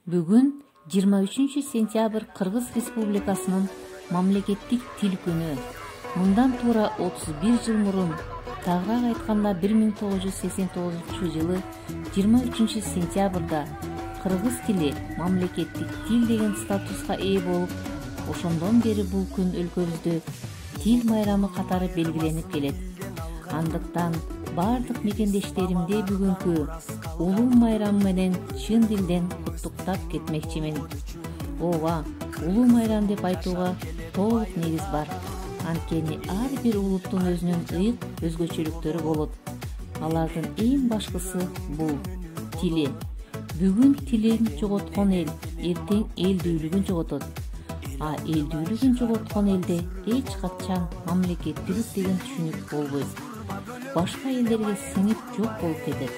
Бүгүн 23 сентябрь Кыргыз Республикасынын мамлекеттик тил күнү. Мындан туура 31 жыл мурун, тагыраак айтканда 1989-жылы 23 сентябрда кыргыз тили мамлекеттик тил деген статуска ээ болуп, ошондон бери бул күн өлкөбүздө тил майрамы катары белгиленип келет. Андыктан бардык мекендештеримди бүгүнкү улуу майрам менен чын дилден куттуктап кетмекчимин. Ооба, улуу майрам деп айтууга толук негиз бар. Анткени ар бир улуттун өзүнүн ыйык өзгөчөлүктөрү болот. Алардын эң башкысы бул тили. Бүгүн тилин жоготкон эл эртең элдүүлүгүн жоготот. А элдүүлүгүн жоготкон элде эч качан мамлекеттүүлүк деген түшүнүк болбойт. Башка элдерге сиңип жок болуп кетет.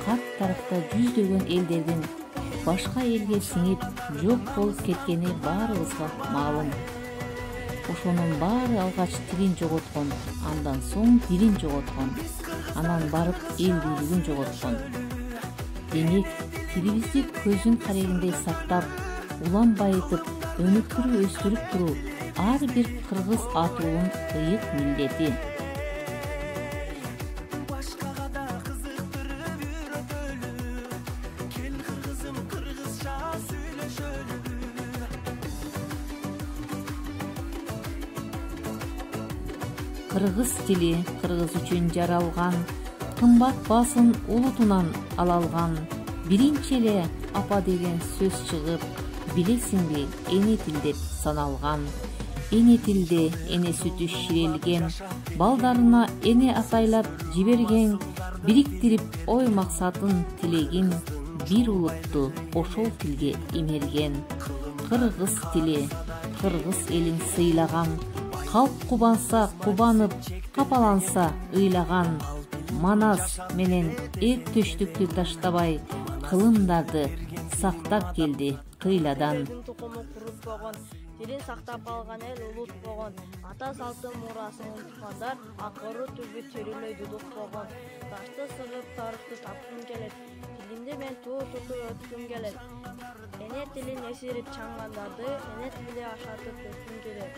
Кат тарыхта жүздөгөн элдердин башка элге сиңип жок болуп кеткени баарыбызга маалым. Ошонун баары алгач тилин жоготкон, андан соң дилин жоготкон, анан барып элдүүлүгүн жоготкон. Демек, тилибизди көздүн карегиндей сактап, улам байытып, өнүктүрүп өстүрүп туруу ар бир кыргыз атуунун ыйык милдети. Кыргыз тили кыргыз үчүн жаралган, кымбат басын улутунан алалган. Биринчи эле апа деген сөз чыгып, билесиңби, эне тил деп саналган. Эне тилде эне сүтү ширелген, балдарына эне атайлап жиберген, бириктирип ой максатын тилегин, бир улутту ошол тилге имерген. Кыргыз тили кыргыз элин сыйлаган, калк кубанса кубанып, капаланса ыйлаган. Манас менен эк төштүктү таштабай, кылымдарды сактап келди кыйладан. Тилин сактап калган эл улут болгон, ата салтын мурасын унуткандар акыры түбү терилөйдү дут болгон. Ташты сыгып тарыхты тапкым келет, тилимде мен туу тутуп өткүм келет. Эне тилин эсирип чаңгандарды эне тили ашатып өткүм келет.